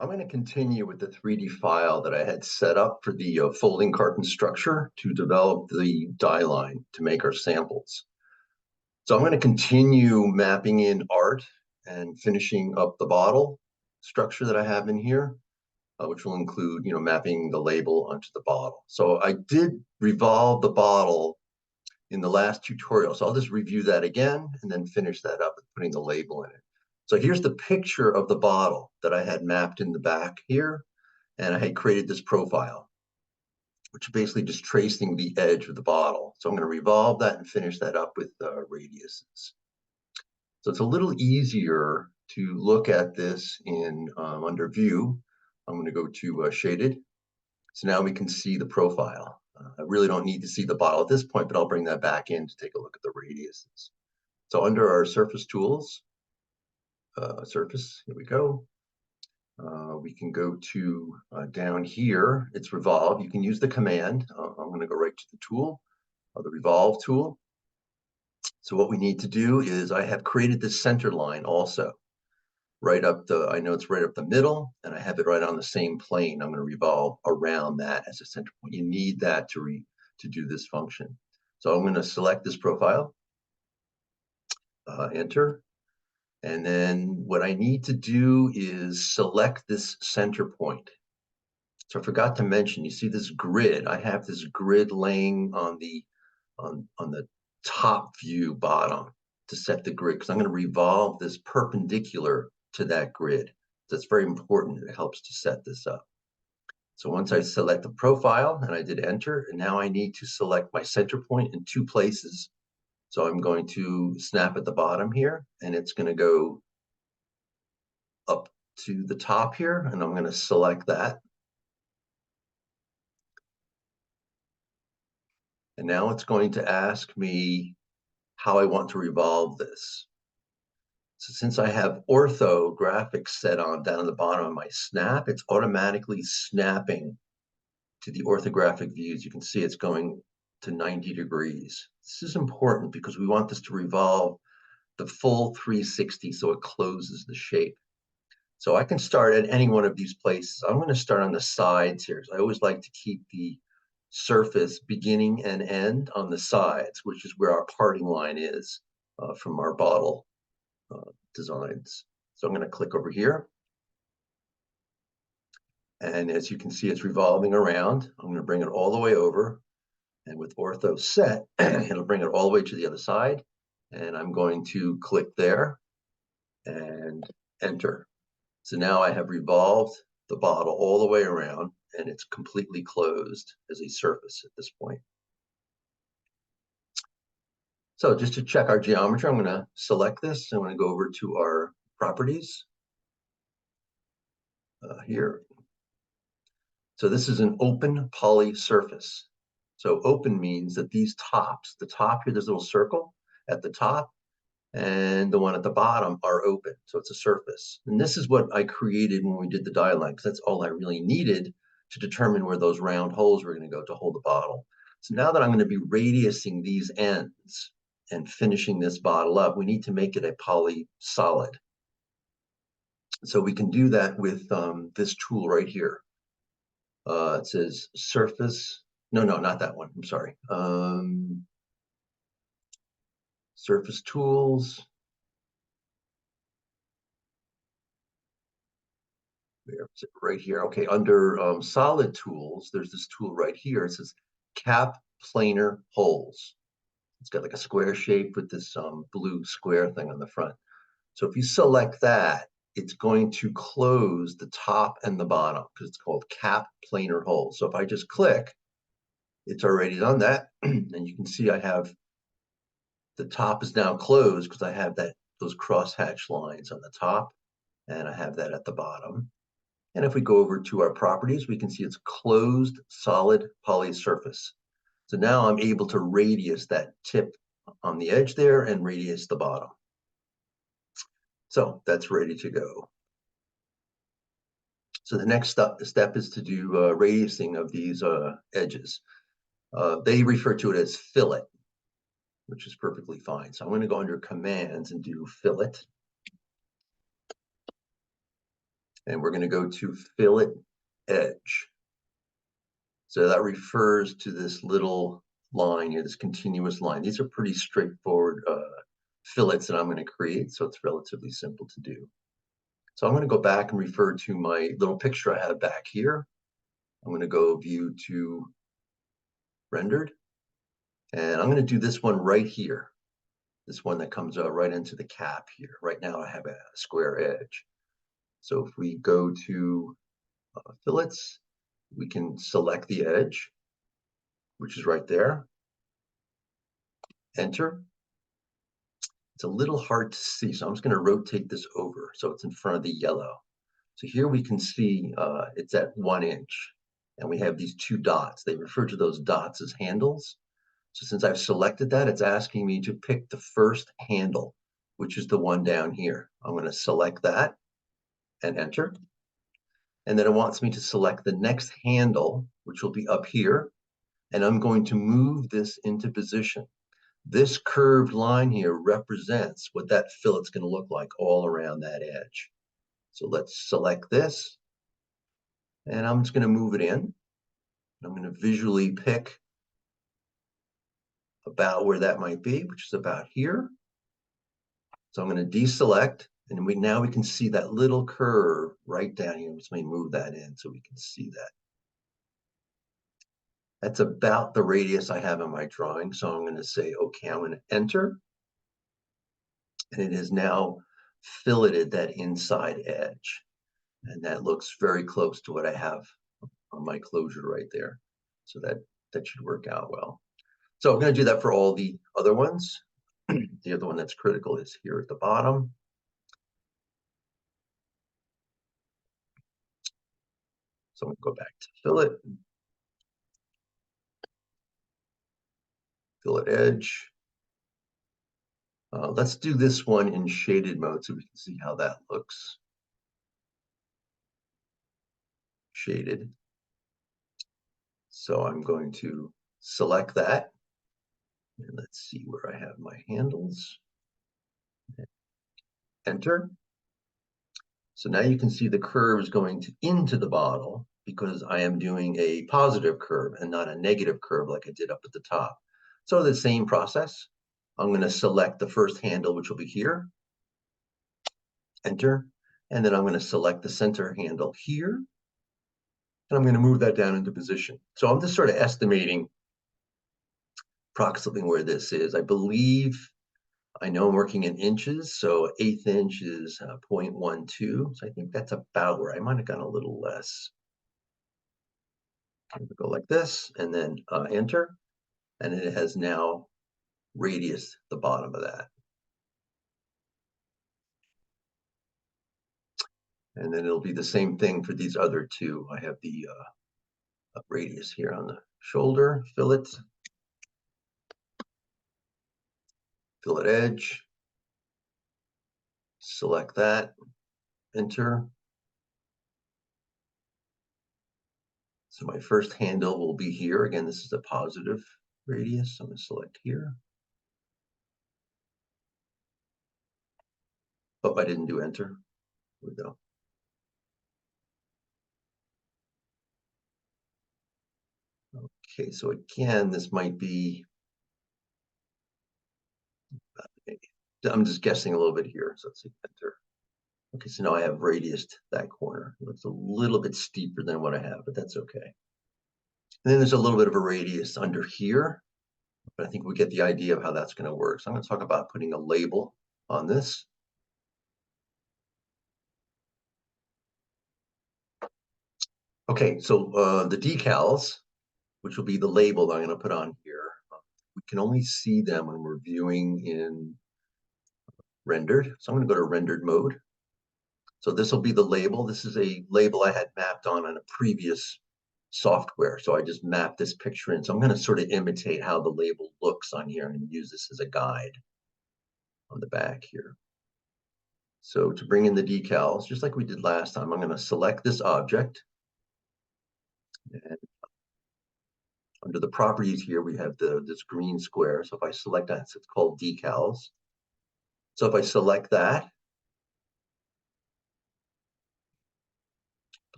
I'm going to continue with the 3D file that I had set up for the folding carton structure to develop the die line to make our samples. So I'm going to continue mapping in art and finishing up the bottle structure that I have in here, which will include, mapping the label onto the bottle. So I did revolve the bottle in the last tutorial. So I'll just review that again and then finish that up with putting the label in it. So here's the picture of the bottle that I had mapped in the back here. And I had created this profile, which is basically just tracing the edge of the bottle. So I'm going to revolve that and finish that up with radiuses. So it's a little easier to look at this in under view. I'm going to go to shaded. So now we can see the profile. I really don't need to see the bottle at this point, but I'll bring that back in to take a look at the radiuses. So under our surface tools, surface, here we go. We can go to down here, it's revolve. You can use the command. I'm going to go right to the tool, the revolve tool. So what we need to do is I have created this center line also. Right up I know it's right up the middle, and I have it right on the same plane. I'm going to revolve around that as a center point. You need that to do this function. So I'm going to select this profile, enter. And then what I need to do is select this center point. So I forgot to mention, you see this grid. I have this grid laying on the top view bottom to set the grid, because I'm going to revolve this perpendicular to that grid. That's very important. It helps to set this up. So once I select the profile and I did enter, and now I need to select my center point in two places. So I'm going to snap at the bottom here, and it's going to go up to the top here, and I'm going to select that. And now it's going to ask me how I want to revolve this. So since I have orthographics set on down at the bottom of my snap, it's automatically snapping to the orthographic views. You can see it's going to 90 degrees. This is important because we want this to revolve the full 360 so it closes the shape. So I can start at any one of these places. I'm going to start on the sides here. So I always like to keep the surface beginning and end on the sides, which is where our parting line is from our bottle designs. So I'm going to click over here. And as you can see, it's revolving around. I'm going to bring it all the way over. And with ortho set, it'll bring it all the way to the other side. And I'm going to click there and enter. So now I have revolved the bottle all the way around, and it's completely closed as a surface at this point. So just to check our geometry, I'm going to select this. I'm going to go over to our properties here. So this is an open poly surface. So open means that these tops, the top here, there's a little circle at the top, and the one at the bottom are open. So it's a surface. And this is what I created when we did the die line, because that's all I really needed to determine where those round holes were going to go to hold the bottle. So now that I'm going to be radiusing these ends and finishing this bottle up, we need to make it a poly solid. So we can do that with this tool right here. It says surface. No, not that one. I'm sorry. Surface tools. Right here. Okay, under solid tools, there's this tool right here. It says cap planar holes. It's got like a square shape with this blue square thing on the front. So if you select that, it's going to close the top and the bottom because it's called cap planar holes. So if I just click, it's already done that. And you can see I have the top is now closed because I have those crosshatch lines on the top, and I have that at the bottom. And if we go over to our properties, we can see it's closed solid poly surface. So now I'm able to radius that tip on the edge there and radius the bottom. So that's ready to go. So the next step is to do radiusing of these edges. They refer to it as fillet, which is perfectly fine. So I'm going to go under commands and do fillet. and we're going to go to fillet edge. So that refers to this little line here, this continuous line. These are pretty straightforward fillets that I'm going to create, so it's relatively simple to do. So I'm going to go back and refer to my little picture I have back here. I'm going to go view to rendered, and I'm going to do this one right here. This one that comes right into the cap here. Right now I have a square edge. So if we go to fillets, we can select the edge, which is right there. Enter. It's a little hard to see, so I'm just going to rotate this over so it's in front of the yellow. So here we can see it's at 1 inch, and we have these 2 dots. They refer to those dots as handles. So since I've selected that, it's asking me to pick the first handle, which is the one down here. I'm going to select that and enter. And then it wants me to select the next handle, which will be up here, and I'm going to move this into position. This curved line here represents what that fillet's going to look like all around that edge. So let's select this, and I'm just going to move it in. I'm going to visually pick about where that might be, which is about here. So I'm going to deselect, and now we can see that little curve right down here. Let me move that in so we can see that. That's about the radius I have in my drawing. So I'm going to say, okay, I'm going to enter. And it has now filleted that inside edge. And that looks very close to what I have on my closure right there. So that should work out well. So I'm going to do that for all the other ones. The other one that's critical is here at the bottom. So I'm going to go back to fillet edge. Let's do this one in shaded mode so we can see how that looks. Shaded. So I'm going to select that. And let's see where I have my handles. Enter. So now you can see the curve is going into the bottle because I am doing a positive curve and not a negative curve like I did up at the top. So the same process. I'm going to select the first handle, which will be here. Enter. And then I'm going to select the center handle here. And I'm going to move that down into position. So I'm just sort of estimating approximately where this is. I believe, I know I'm working in inches, so 1/8 inch is 0.12. So I think that's about where I might have gone a little less. I'm going to go like this and then enter. And it has now radius the bottom of that. And then it'll be the same thing for these other 2. I have the radius here on the shoulder, fillet edge, select that, enter. So my first handle will be here. Again, this is a positive radius. I'm going to select here. Oh, I didn't do enter. Here we go. Okay, so again, this might be, I'm just guessing a little bit here. So let's see, enter. Okay, so now I have radiused that corner. It's a little bit steeper than what I have, but that's okay. And then there's a little bit of a radius under here, but I think we get the idea of how that's going to work. So I'm going to talk about putting a label on this. Okay, so the decals, which will be the label that I'm going to put on here, we can only see them when we're viewing in rendered. So I'm going to go to rendered mode. So this will be the label. This is a label I had mapped on a previous software. So I just mapped this picture in. So I'm going to sort of imitate how the label looks on here and use this as a guide on the back here. So to bring in the decals, just like we did last time, I'm going to select this object. And under the properties here, we have this green square. So if I select that, it's called decals. So if I select that,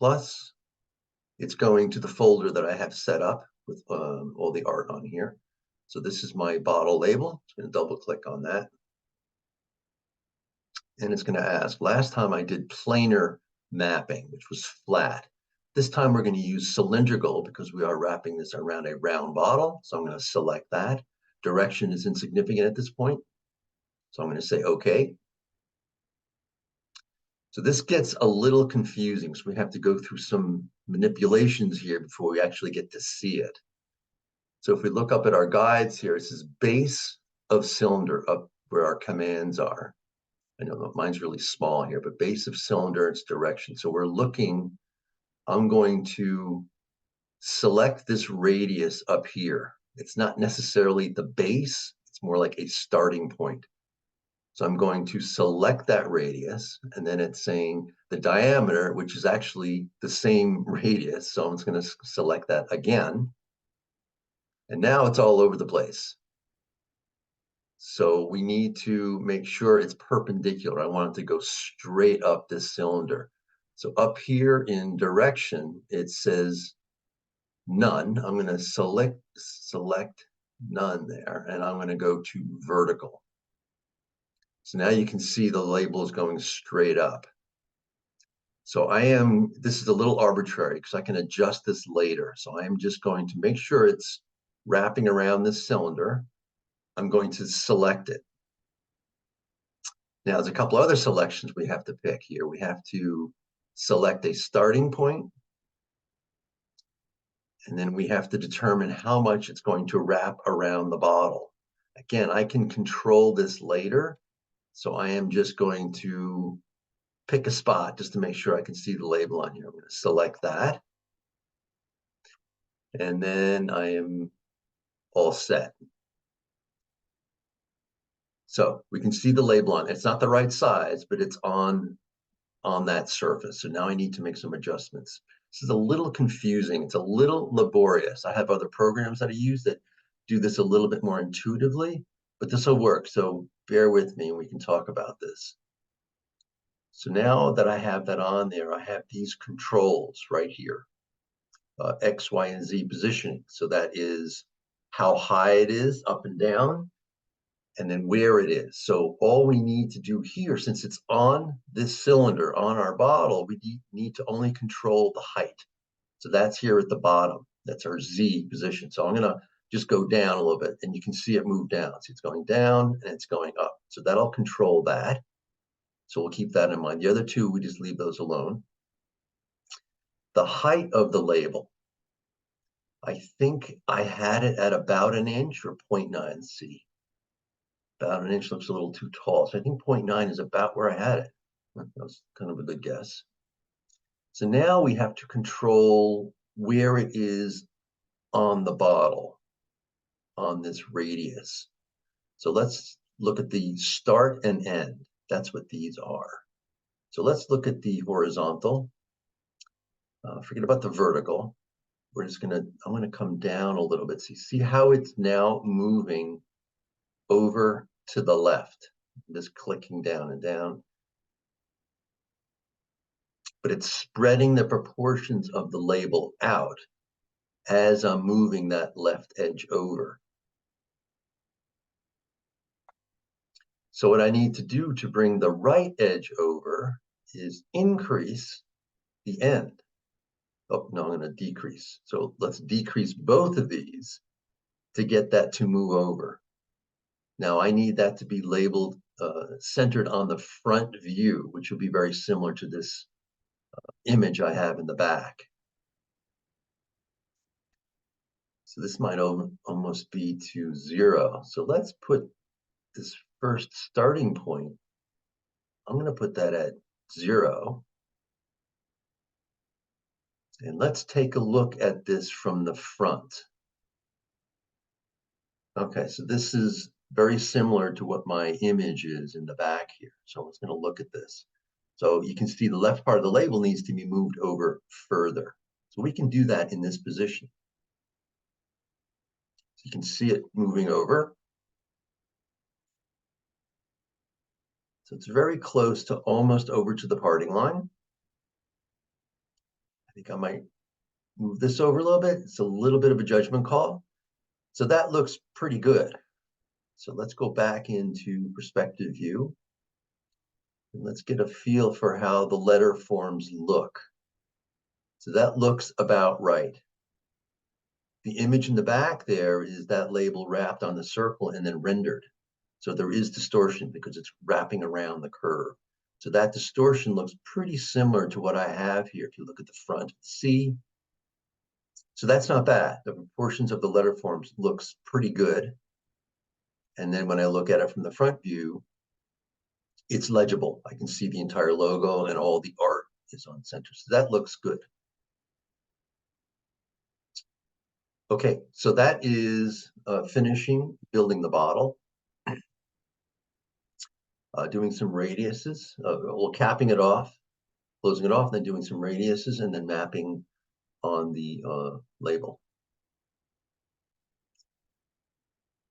plus it's going to the folder that I have set up with all the art on here. So this is my bottle label. I'm going to double click on that. And it's going to ask, last time I did planar mapping, which was flat. This time we're going to use cylindrical because we are wrapping this around a round bottle. So I'm going to select that. Direction is insignificant at this point. So I'm going to say OK. So this gets a little confusing. So we have to go through some manipulations here before we actually get to see it. So if we look up at our guides here, it says base of cylinder up where our commands are. I know mine's really small here, but base of cylinder, its direction. So we're looking, I'm going to select this radius up here. It's not necessarily the base, it's more like a starting point. So I'm going to select that radius, and then it's saying the diameter, which is actually the same radius. So I'm just going to select that again. And now it's all over the place. So we need to make sure it's perpendicular. I want it to go straight up this cylinder. So up here in direction, it says none. I'm going to select none there, and I'm going to go to vertical. So now you can see the label is going straight up. So this is a little arbitrary because I can adjust this later. So I am just going to make sure it's wrapping around this cylinder. I'm going to select it. Now, there's a couple other selections we have to pick here. We have to select a starting point, and then we have to determine how much it's going to wrap around the bottle. Again, I can control this later, so I am just going to pick a spot just to make sure I can see the label on here. I'm going to select that, and then I am all set. So we can see the label on it. It's not the right size, but it's on that surface. So now I need to make some adjustments. This is a little confusing. It's a little laborious. I have other programs that I use that do this a little bit more intuitively, but this will work. So bear with me and we can talk about this. So now that I have that on there, I have these controls right here, X, Y, and Z positioning. So that is how high it is up and down, and then where it is. So all we need to do here, since it's on this cylinder, on our bottle, we need to only control the height. So that's here at the bottom. That's our Z position. So I'm going to just go down a little bit, and you can see it move down. See, it's going down and it's going up. So that'll control that. So we'll keep that in mind. The other two, we just leave those alone. The height of the label, I think I had it at about an inch or 0.9 C. About an inch looks a little too tall. So I think 0.9 is about where I had it. That was kind of a good guess. So now we have to control where it is on the bottle, on this radius. So let's look at the start and end. That's what these are. So let's look at the horizontal. Forget about the vertical. I'm going to come down a little bit. So you see how it's now moving over to the left. I'm just clicking down and down. But it's spreading the proportions of the label out as I'm moving that left edge over. So what I need to do to bring the right edge over is increase the end. Oh, no, I'm going to decrease. So let's decrease both of these to get that to move over. Now I need that to be labeled centered on the front view, which will be very similar to this image I have in the back. So this might almost be to 0. So let's put this first starting point. I'm going to put that at 0. And let's take a look at this from the front. Okay, so this is very similar to what my image is in the back here. So let's going to look at this. So you can see the left part of the label needs to be moved over further. So we can do that in this position. So you can see it moving over. So it's very close to almost over to the parting line. I think I might move this over a little bit. It's a little bit of a judgment call. So that looks pretty good. So let's go back into perspective view. And let's get a feel for how the letter forms look. So that looks about right. The image in the back there is that label wrapped on the circle and then rendered. So there is distortion because it's wrapping around the curve. So that distortion looks pretty similar to what I have here. If you look at the front, C. So that's not bad. The proportions of the letter forms looks pretty good. And then when I look at it from the front view, it's legible. I can see the entire logo and all the art is on center. So that looks good. Okay, so that is finishing building the bottle. Doing some radiuses, well, capping it off, closing it off, then doing some radiuses, and then mapping on the label.